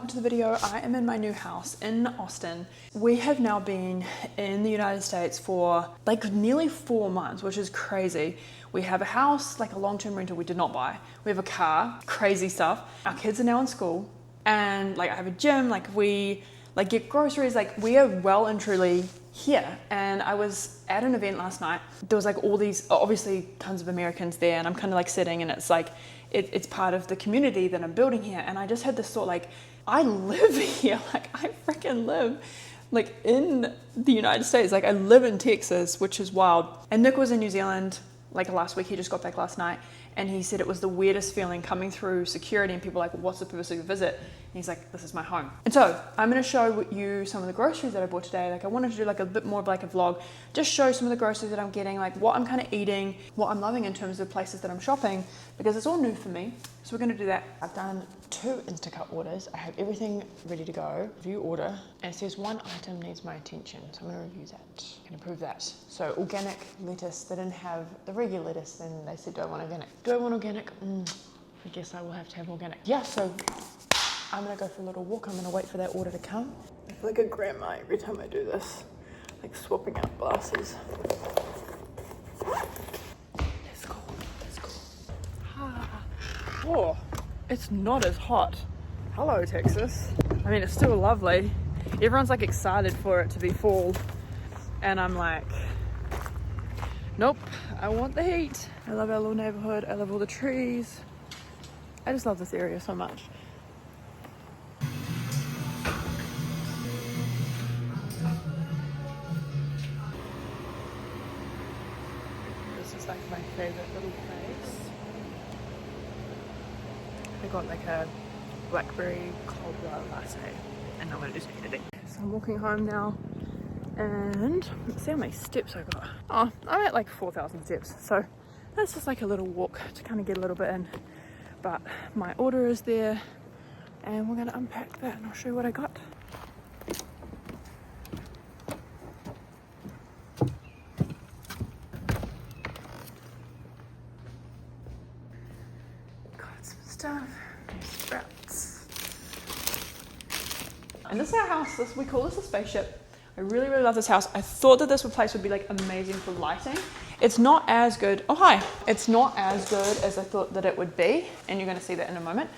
welcome to the video. I am in my new house in Austin. We have now been in the United States for like nearly 4 months, which is crazy. We have a house, like a long-term rental we did not buy. We have a car, crazy stuff. Our kids are now in school, and like I have a gym, like we like get groceries, like we are well and truly here. And I was at an event last night. There was like all these, obviously tons of Americans there, and I'm kind of like sitting, and it's like, it's part of the community that I'm building here. And I just had this thought, like, I live here, like I freaking live like in the United States. Like I live in Texas, which is wild. And Nick was in New Zealand like last week. He just got back last night, and he said it was the weirdest feeling coming through security, and people were like, what's the purpose of your visit? And he's like, this is my home. And so I'm going to show you some of the groceries that I bought today. Like I wanted to do like a bit more of like a vlog, just show some of the groceries that I'm getting, like what I'm kind of eating, what I'm loving in terms of places that I'm shopping, because it's all new for me. So we're going to do that. I've done 2 Instacart orders. I have everything ready to go. View order, and it says one item needs my attention, so I'm going to review that and approve that. So organic lettuce. They didn't have the regular lettuce, then they said, do I want organic? Do I want organic? I guess I will have to have organic. Yeah, so I'm going to go for a little walk. I'm going to wait for that order to come. I feel like a grandma every time I do this, like swapping out glasses. Let's go. Let's go. Oh, it's not as hot. Hello, Texas. I mean, it's still lovely. Everyone's like excited for it to be fall, and I'm like, nope, I want the heat. I love our little neighborhood. I love all the trees. I just love this area so much. This is like my favorite little place. I got like a blackberry cobbler latte, and I'm gonna do some editing. So I'm walking home now, and let's see how many steps I got. Oh, I'm at like 4,000 steps, so that's just like a little walk to kind of get a little bit in. But my order is there, and we're gonna unpack that, and I'll show you what I got. Got some stuff, sprouts. And this is our house. We call this a spaceship. I really, really love this house. I thought that this place would be like amazing for lighting. It's not as good. Oh, hi. It's not as good as I thought that it would be, and you're going to see that in a moment.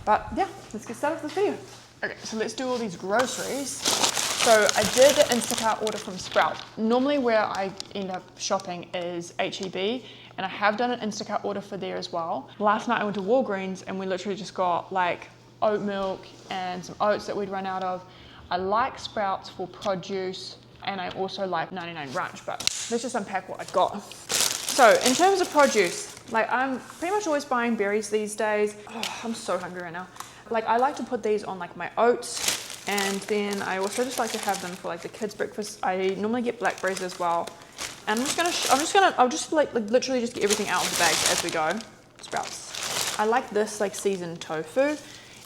But yeah, let's get started with this video. Okay, so let's do all these groceries. So I did an Instacart order from Sprouts. Normally where I end up shopping is H-E-B, and I have done an Instacart order for there as well. Last night I went to Walgreens, and we literally just got like oat milk and some oats that we'd run out of. I like Sprouts for produce, and I also like 99 Ranch, but let's just unpack what I got. So in terms of produce, like I'm pretty much always buying berries these days. Oh, I'm so hungry right now. Like I like to put these on like my oats, and then I also just like to have them for like the kids' breakfast. I normally get blackberries as well. And I'll just like literally just get everything out of the bags as we go. Sprouts. I like this like seasoned tofu.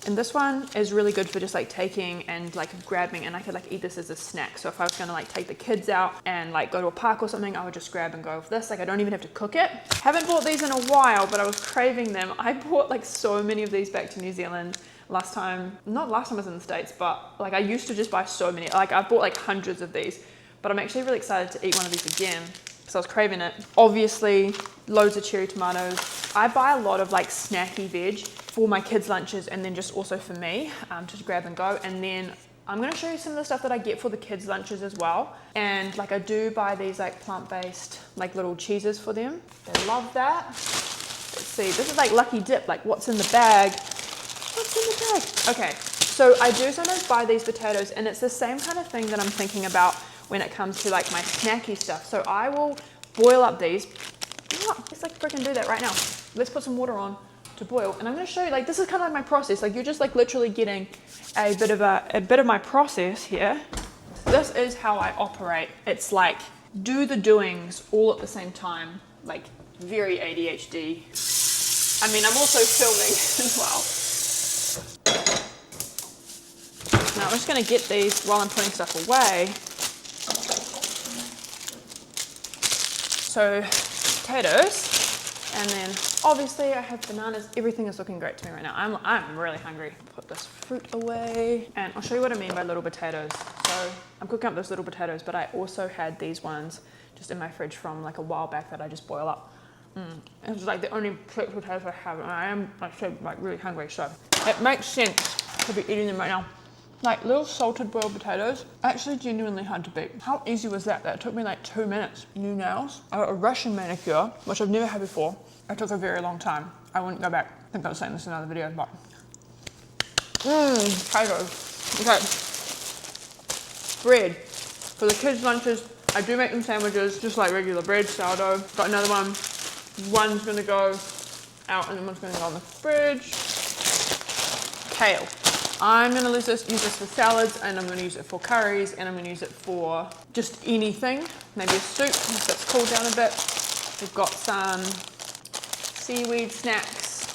And this one is really good for just like taking and like grabbing, and I could like eat this as a snack. So if I was gonna like take the kids out and like go to a park or something, I would just grab and go with this. Like I don't even have to cook it. Haven't bought these in a while, but I was craving them. I bought like so many of these back to New Zealand not last time I was in the States, but like I used to just buy so many. Like I bought like hundreds of these, but I'm actually really excited to eat one of these again because I was craving it. Obviously, loads of cherry tomatoes. I buy a lot of like snacky veg for my kids' lunches, and then just also for me, just grab and go. And then I'm gonna show you some of the stuff that I get for the kids' lunches as well. And like I do buy these like plant-based like little cheeses for them. They love that. Let's see, this is like lucky dip, like what's in the bag? What's in the bag? Okay, so I do sometimes buy these potatoes, and it's the same kind of thing that I'm thinking about when it comes to like my snacky stuff. So I will boil up these. Let's like freaking do that right now. Let's put some water on to boil, and I'm going to show you, like, this is kind of like my process. Like, you're just like literally getting a bit of my process here. This is how I operate. It's like do the doings all at the same time, like very ADHD. I mean, I'm also filming as well. Now I'm just going to get these while I'm putting stuff away. So potatoes, and then Obviously I have bananas. Everything is looking great to me right now. I'm really hungry. Put this fruit away. And I'll show you what I mean by little potatoes. So I'm cooking up those little potatoes, but I also had these ones just in my fridge from like a while back that I just boil up. It's like the only sweet potatoes I have, and I am actually like really hungry, so it makes sense to be eating them right now. Like little salted boiled potatoes, actually genuinely hard to beat. How easy was that? That took me like 2 minutes. New nails. I got a Russian manicure, which I've never had before. It took a very long time. I wouldn't go back. I think I was saying this in another video, but potatoes. Okay. Bread. For the kids' lunches, I do make them sandwiches, just like regular bread, sourdough. Got another one. One's gonna go out and then one's gonna go in the fridge. Kale. I'm gonna use this for salads, and I'm gonna use it for curries, and I'm gonna use it for just anything. Maybe a soup if it's cooled down a bit. We've got some seaweed snacks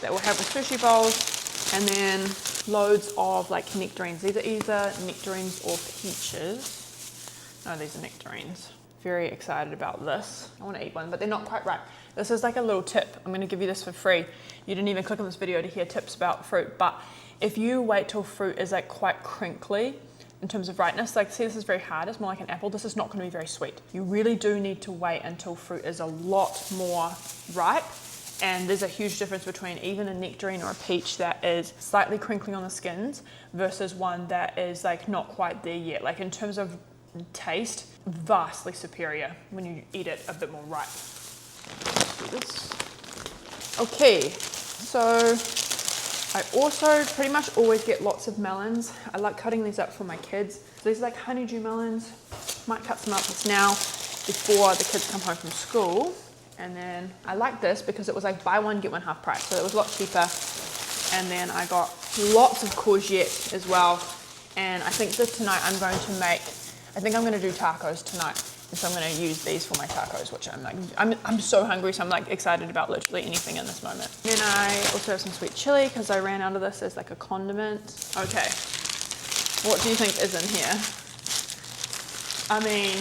that we'll have with sushi bowls, and then loads of like nectarines. These are either nectarines or peaches. No, these are nectarines. Very excited about this. I want to eat one, but they're not quite ripe. This is like a little tip. I'm going to give you this for free. You didn't even click on this video to hear tips about fruit, but if you wait till fruit is like quite crinkly in terms of ripeness, like see, this is very hard. It's more like an apple. This is not going to be very sweet. You really do need to wait until fruit is a lot more ripe. And there's a huge difference between even a nectarine or a peach that is slightly crinkly on the skins versus one that is like not quite there yet. Like in terms of taste, vastly superior when you eat it a bit more ripe. Let's do this. Okay, so I also pretty much always get lots of melons. I like cutting these up for my kids. So these are like honeydew melons. Might cut some up just now before the kids come home from school. And then I like this because it was like buy one, get one half price. So it was a lot cheaper. And then I got lots of courgette as well. And I think that tonight I'm going to make, I think I'm going to do tacos tonight. And so I'm going to use these for my tacos, which I'm like, I'm so hungry. So I'm like excited about literally anything in this moment. Then I also have some sweet chili because I ran out of this as like a condiment. Okay. What do you think is in here? I mean,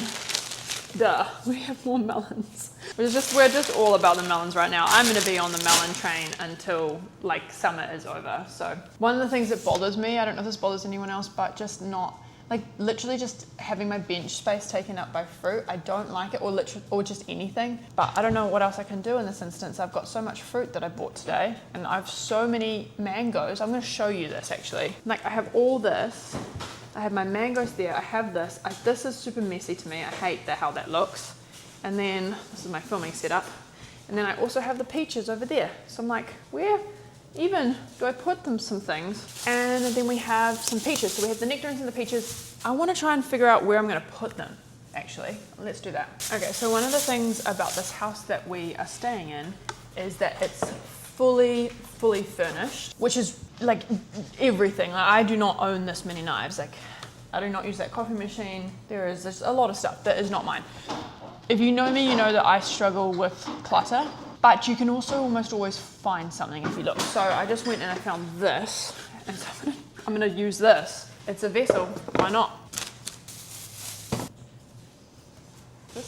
duh, we have more melons. We're just all about the melons right now. I'm going to be on the melon train until like summer is over. So one of the things that bothers me, I don't know if this bothers anyone else, but just not like literally just having my bench space taken up by fruit. I don't like it, or just anything. But I don't know what else I can do in this instance. I've got so much fruit that I bought today, and I have so many mangoes. I'm going to show you this actually. Like I have all this. I have my mangoes there. I have this. This is super messy to me. I hate how that looks. And then this is my filming setup. And then I also have the peaches over there. So I'm like, where even do I put them some things? And then we have some peaches. So we have the nectarines and the peaches. I want to try and figure out where I'm going to put them, actually. Let's do that. Okay, so one of the things about this house that we are staying in is that it's fully furnished, which is like everything. Like, I do not own this many knives. Like I do not use that coffee machine. There's a lot of stuff that is not mine. If you know me, you know that I struggle with clutter, but you can also almost always find something if you look. So I just went and I found this, and so I'm gonna use this. It's a vessel, why not?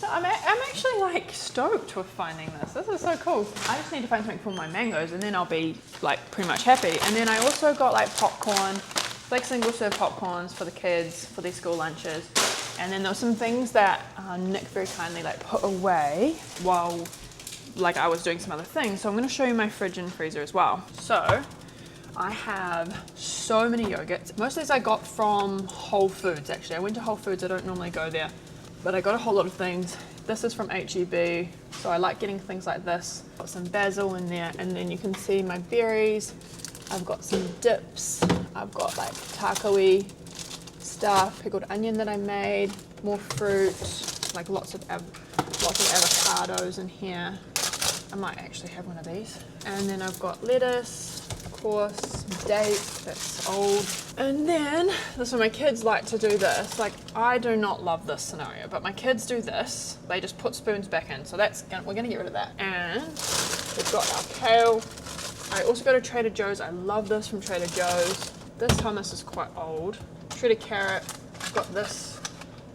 I'm actually like stoked with finding this. This is so cool. I just need to find something for my mangoes and then I'll be like pretty much happy. And then I also got like popcorn, like single serve popcorns for the kids for their school lunches. And then there were some things that Nick very kindly like put away while like I was doing some other things. So I'm gonna show you my fridge and freezer as well. So I have so many yogurts. Most of these I got from Whole Foods actually. I went to Whole Foods, I don't normally go there, but I got a whole lot of things. This is from HEB, so I like getting things like this. Got some basil in there, and then you can see my berries. I've got some dips. I've got like taco-y stuff, pickled onion that I made, more fruit, like lots of avocados in here. I might actually have one of these. And then I've got lettuce, of course, dates, that's old. And then, this is when my kids like to do this. Like, I do not love this scenario, but my kids do this. They just put spoons back in, so we're gonna get rid of that. And we've got our kale. I also go to Trader Joe's. I love this from Trader Joe's. This hummus is quite old. Shredded carrot. I've got this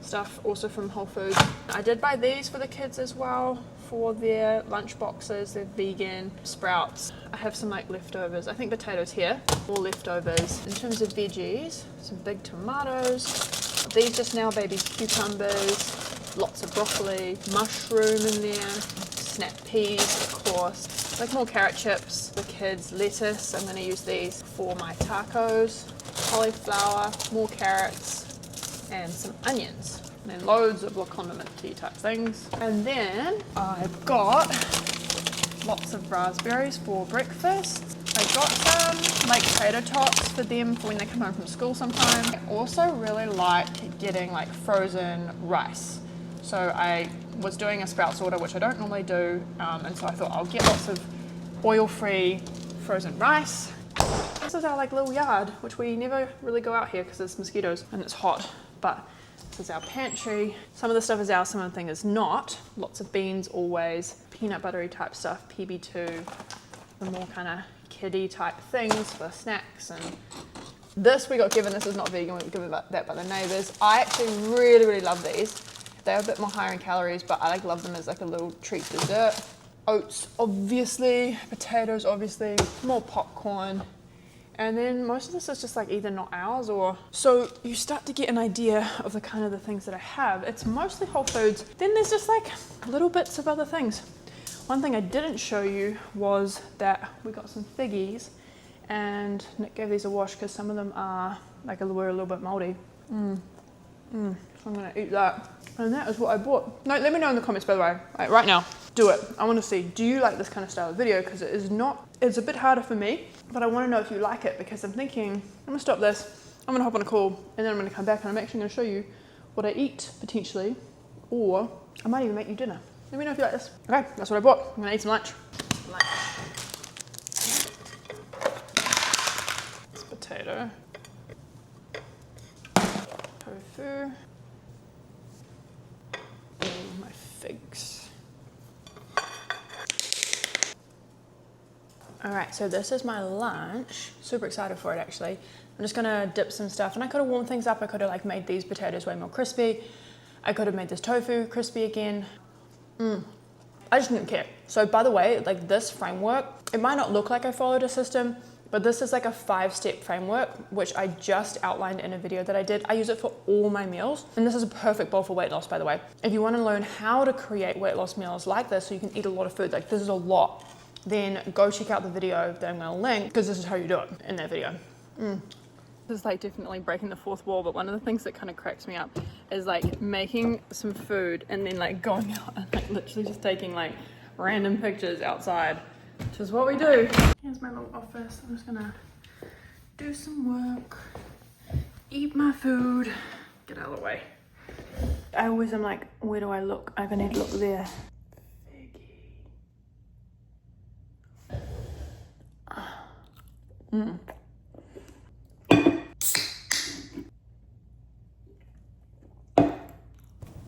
stuff also from Whole Foods. I did buy these for the kids as well for their lunch boxes. They're vegan. Sprouts. I have some like leftovers. I think potatoes here, more leftovers. In terms of veggies, some big tomatoes. These just now, baby's cucumbers, lots of broccoli, mushroom in there, snap peas, of course, like more carrot chips, the kids' lettuce. I'm going to use these for my tacos, cauliflower, more carrots, and some onions. And then loads of condiment tea type things. And then I've got lots of raspberries for breakfast. I got some like potato tots for them for when they come home from school sometime. I also really like getting like frozen rice. So I was doing a sprouts order, which I don't normally do, and so I thought I'll get lots of oil-free frozen rice. This is our like little yard, which we never really go out here because there's mosquitoes and it's hot, but this is our pantry. Some of the stuff is ours, some of the thing is not. Lots of beans always, peanut buttery type stuff, PB2, the more kind of kiddie type things for snacks. And this we got given, this is not vegan, we got given that by the neighbours. I actually really love these. They're a bit more higher in calories, but I like love them as like a little treat dessert. Oats, obviously, potatoes, obviously, more popcorn. And then most of this is just like either not ours or... So you start to get an idea of the kind of the things that I have. It's mostly whole foods. Then there's just like little bits of other things. One thing I didn't show you was that we got some figgies and Nick gave these a wash because some of them are like were a little bit moldy. So I'm gonna eat that. And that is what I bought. No, let me know in the comments, by the way. Like, right now, do it. I want to see, do you like this kind of style of video? Because it is not, it's a bit harder for me, but I want to know if you like it because I'm thinking, I'm gonna stop this, I'm gonna hop on a call, and then I'm gonna come back and I'm actually gonna show you what I eat, potentially, or I might even make you dinner. Let me know if you like this. Okay, that's what I bought. I'm gonna eat some lunch. It's potato. Tofu. And my figs. Alright, so this is my lunch. Super excited for it actually. I'm just gonna dip some stuff, and I could have warmed things up. I could have like made these potatoes way more crispy. I could have made this tofu crispy again. I just didn't care. So by the way, like this framework, it might not look like I followed a system, but this is like a 5-step framework, which I just outlined in a video that I did. I use it for all my meals. And this is a perfect bowl for weight loss, by the way. If you want to learn how to create weight loss meals like this, so you can eat a lot of food, like this is a lot, then go check out the video that I'm gonna link, because this is how you do it in that video. This is like definitely breaking the fourth wall, but one of the things that kind of cracks me up is like making some food and then like going out and like literally just taking like random pictures outside, which is what we do. Here's my little office. I'm just gonna do some work, eat my food, get out of the way. I always am like, where do I look? I need to look there.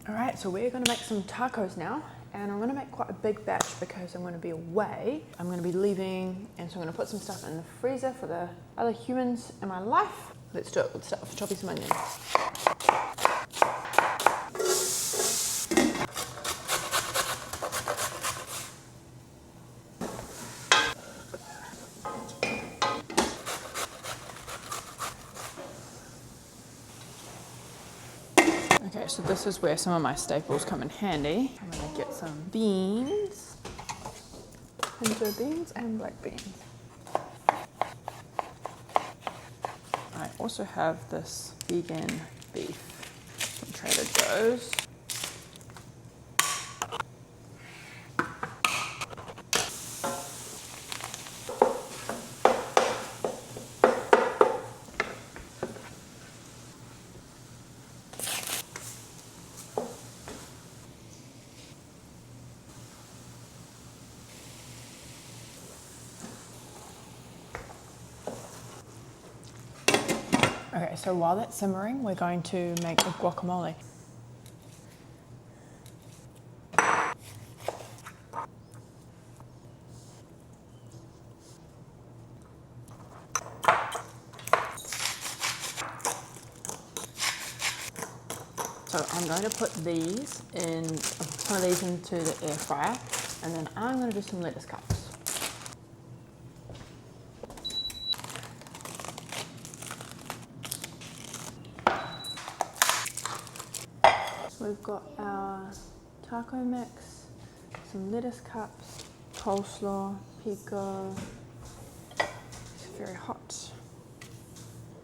Alright, so we're gonna make some tacos now, and I'm gonna make quite a big batch because I'm gonna be away. I'm gonna be leaving, and so I'm gonna put some stuff in the freezer for the other humans in my life. Let's do it. Let's start with chopping some onions. Okay, so this is where some of my staples come in handy. I'm gonna get some beans, pinto beans and black beans. I also have this vegan beef from Trader Joe's. Okay, so while that's simmering, we're going to make a guacamole. So I'm going to put these in, some of these into the air fryer. And then I'm gonna do some lettuce cups. So we've got our taco mix, some lettuce cups, coleslaw, pico. It's very hot.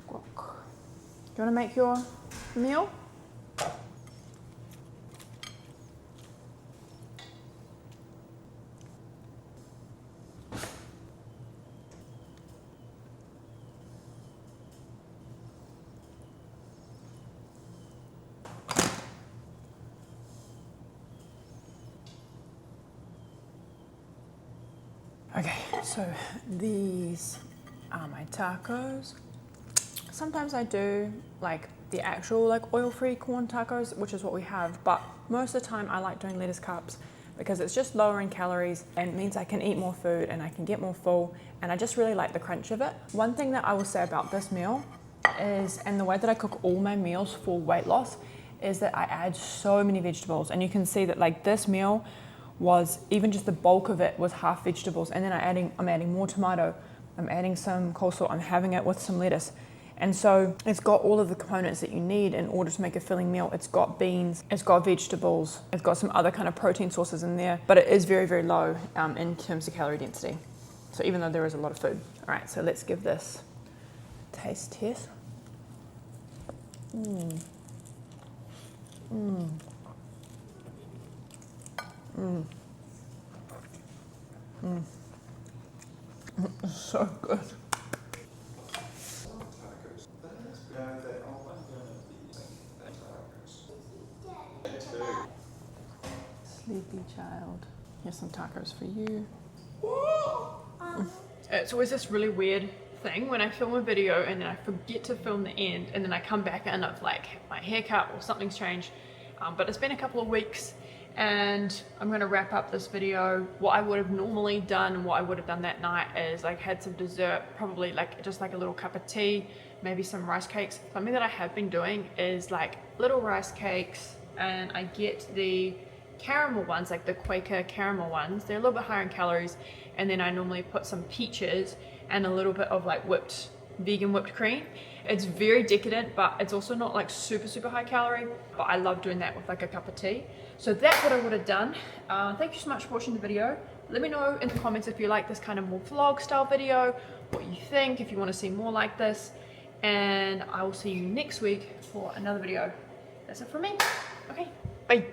Guac. Do you wanna make your meal? Okay, so these are my tacos. Sometimes I do like the actual like oil-free corn tacos, which is what we have, but most of the time I like doing lettuce cups because it's just lower in calories and means I can eat more food and I can get more full, and I just really like the crunch of it. One thing that I will say about this meal is, and the way that I cook all my meals for weight loss, is that I add so many vegetables, and you can see that like this meal was even just the bulk of it was half vegetables, and then I'm adding more tomato, I'm adding some coleslaw, I'm having it with some lettuce. And so it's got all of the components that you need in order to make a filling meal. It's got beans, it's got vegetables, it's got some other kind of protein sources in there, but it is very, very low in terms of calorie density. So even though there is a lot of food. All right, so let's give this taste test. Mmm. Mmm. Mmm. Mmm. It's so good. Sleepy child. Here's some tacos for you. It's always this really weird thing when I film a video and then I forget to film the end, and then I come back and I've like my haircut or something's changed. But it's been a couple of weeks, and I'm going to wrap up this video. What I would have normally done and what I would have done that night is like had some dessert, probably like just like a little cup of tea, maybe some rice cakes. Something that I have been doing is like little rice cakes, and I get the caramel ones, like the Quaker caramel ones. They're a little bit higher in calories, and then I normally put some peaches and a little bit of like vegan whipped cream. It's very decadent, but it's also not like super high calorie, but I love doing that with like a cup of tea. So that's what I would have done. Thank you so much for watching the video. Let me know in the comments if you like this kind of more vlog style video, what you think, if you want to see more like this, and I will see you next week for another video. That's it from me. Okay, bye.